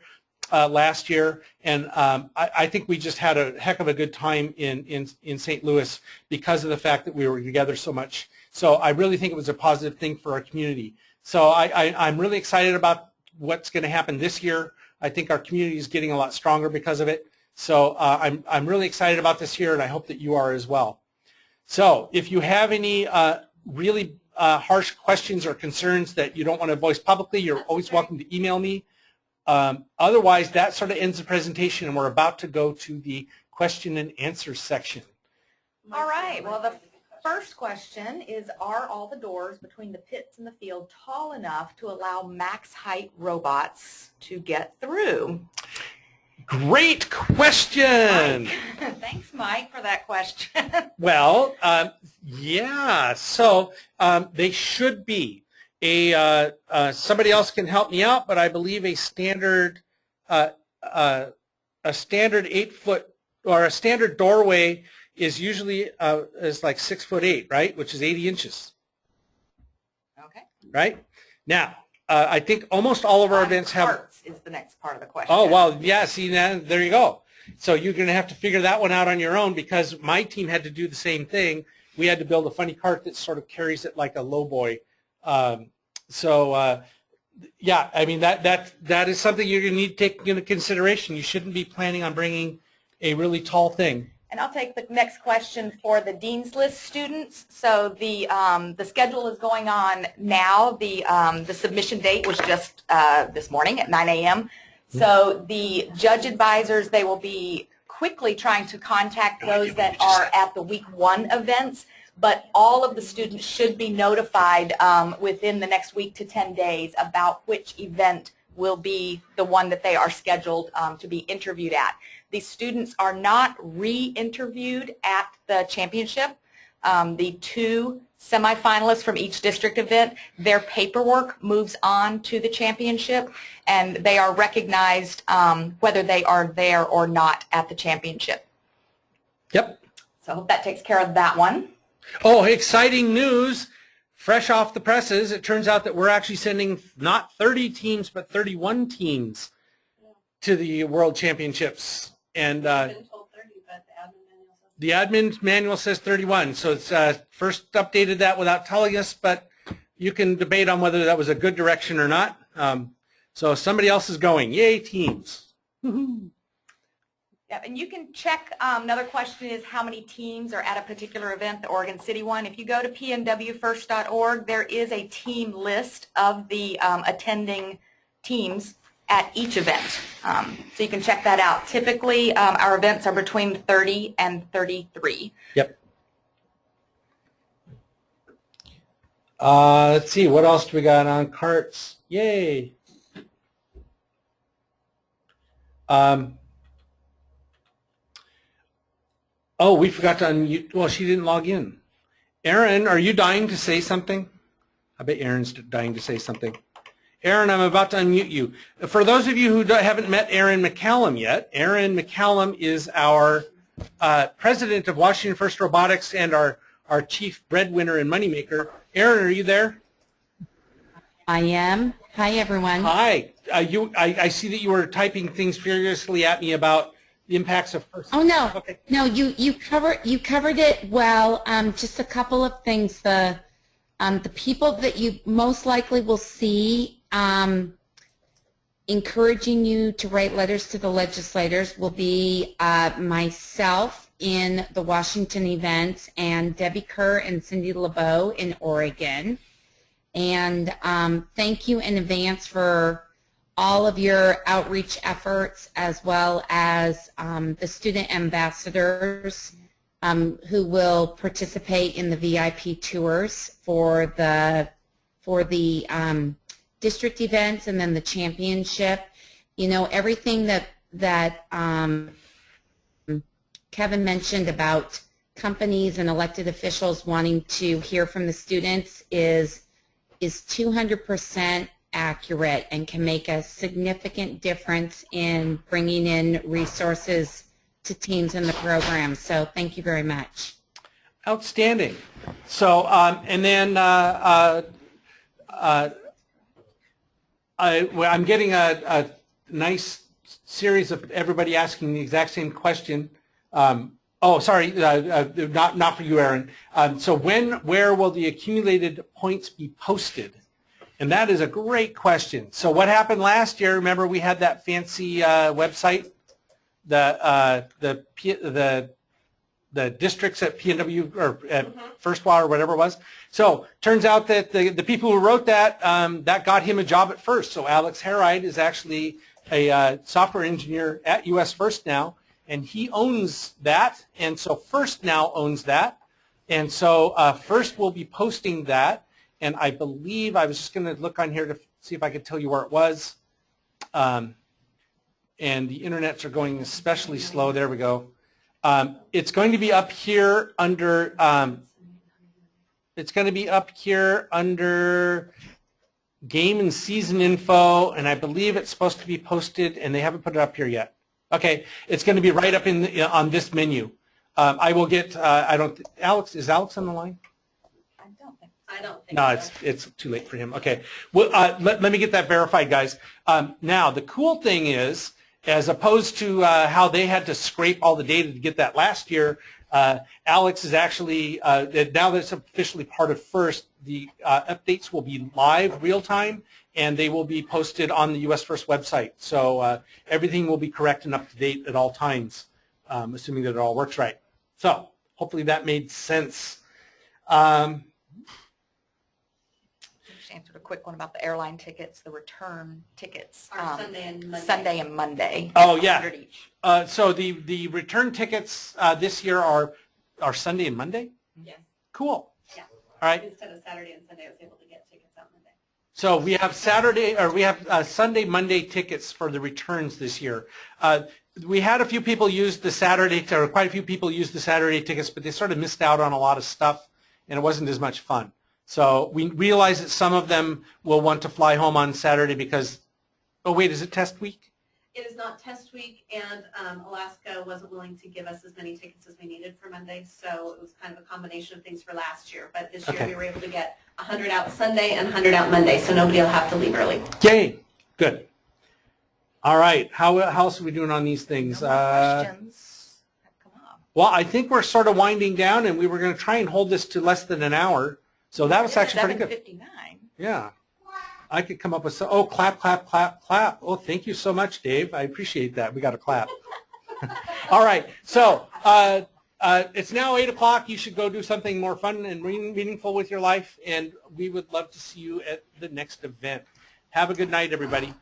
last year, and I think we just had a heck of a good time in St. Louis because of the fact that we were together so much. So I really think it was a positive thing for our community. So I'm really excited about what's going to happen this year. I think our community is getting a lot stronger because of it. So I'm really excited about this year, and I hope that you are as well. So if you have any really harsh questions or concerns that you don't want to voice publicly, you're always welcome to email me. Otherwise, that sort of ends the presentation, and we're about to go to the question and answer section. All right. Well, the first question is, are all the doors between the pits and the field tall enough to allow max height robots to get through? Great question. Mike. Thanks, Mike, for that question. Well, yeah. So they should be. Somebody else can help me out, but I believe a standard 8-foot or a standard doorway is usually is like 6'8", right? Which is 80 inches. Okay. Right? Now, I think almost all of our events have. Is the next part of the question. Oh, well, yeah, see, there you go. So you're going to have to figure that one out on your own, because my team had to do the same thing. We had to build a funny cart that sort of carries it like a lowboy. Yeah, I mean, that is something you're going to need to take into consideration. You shouldn't be planning on bringing a really tall thing. And I'll take the next question for the Dean's List students. So the schedule is going on now. The submission date was just this morning at 9 a.m. So the judge advisors, they will be quickly trying to contact those that are at the week 1 events, but all of the students should be notified within the next week to 10 days about which event will be the one that they are scheduled to be interviewed at. The students are not re-interviewed at the championship. The 2 semifinalists from each district event, their paperwork moves on to the championship, and they are recognized whether they are there or not at the championship. Yep. So I hope that takes care of that one. Oh, exciting news. Fresh off the presses, it turns out that we're actually sending not 30 teams, but 31 teams to the World Championships. And I've been told 30, but the admin manual says 31. So it's first updated that without telling us, but you can debate on whether that was a good direction or not. So somebody else is going. Yay, teams. Yeah, and you can check, another question is how many teams are at a particular event, the Oregon City one. If you go to pnwfirst.org, there is a team list of the attending teams at each event. So you can check that out. Typically, our events are between 30 and 33. Yep. Let's see, what else do we got on carts? Yay. Oh, we forgot to unmute. Well, she didn't log in. Erin, are you dying to say something? I bet Erin's dying to say something. Erin, I'm about to unmute you. For those of you who haven't met Erin McCallum yet, Erin McCallum is our president of Washington First Robotics and our chief breadwinner and moneymaker. Erin, are you there? I am. Hi, everyone. Hi. I see that you were typing things furiously at me about the impacts of FRC. Oh no, Okay. no, you covered it well. Just a couple of things. The people that you most likely will see encouraging you to write letters to the legislators will be myself in the Washington event and Debbie Kerr and Cindy LeBeau in Oregon. And thank you in advance for all of your outreach efforts, as well as the student ambassadors who will participate in the VIP tours for the district events and then the championship. You know, everything that Kevin mentioned about companies and elected officials wanting to hear from the students is 200% accurate and can make a significant difference in bringing in resources to teams in the program. So thank you very much. Outstanding. So, and then I'm getting a nice series of everybody asking the exact same question. Oh, sorry, not for you, Erin. So where will the accumulated points be posted? And that is a great question. So what happened last year? Remember, we had that fancy website, the districts at PNW or at First Water or whatever it was. So turns out that the people who wrote that that got him a job at First. So Alex Heride is actually a software engineer at US First now, and he owns that. And so First now owns that, and so First will be posting that. And I believe, I was just going to look on here to see if I could tell you where it was. And the internets are going especially slow. There we go. It's going to be up here under, game and season info, and I believe it's supposed to be posted, and they haven't put it up here yet. Okay, it's going to be right up in on this menu. I will get, Alex, is Alex on the line? I don't think No, so. it's too late for him. Okay. Well, let me get that verified, guys. Now, the cool thing is, as opposed to how they had to scrape all the data to get that last year, Alex is actually, now that it's officially part of First, the updates will be live, real time, and they will be posted on the US First website. So everything will be correct and up to date at all times, assuming that it all works right. So hopefully that made sense. Answered a quick one about the airline tickets, the return tickets. Are Sunday and Monday. Sunday and Monday. Oh, yeah. 100 each. So the return tickets this year are Sunday and Monday? Yes. Cool. Yeah. All right. Instead of Saturday and Sunday, I was able to get tickets on Monday. So we have Sunday, Monday tickets for the returns this year. We had a few people use the Saturday, or quite a few people use the Saturday tickets, but they sort of missed out on a lot of stuff, and it wasn't as much fun. So we realize that some of them will want to fly home on Saturday because, oh wait, is it test week? It is not test week, and Alaska wasn't willing to give us as many tickets as we needed for Monday, so it was kind of a combination of things for last year. But this year we were able to get 100 out Sunday and 100 out Monday, so nobody will have to leave early. Yay, good. All right, how else are we doing on these things? No more questions have come up. Well, I think we're sort of winding down, and we were going to try and hold this to less than an hour. So that was actually pretty good. 7:59. Yeah. I could come up with some, oh, clap, clap, clap, clap. Oh, thank you so much, Dave. I appreciate that. We got to clap. All right. So it's now 8 o'clock. You should go do something more fun and meaningful with your life, and we would love to see you at the next event. Have a good night, everybody.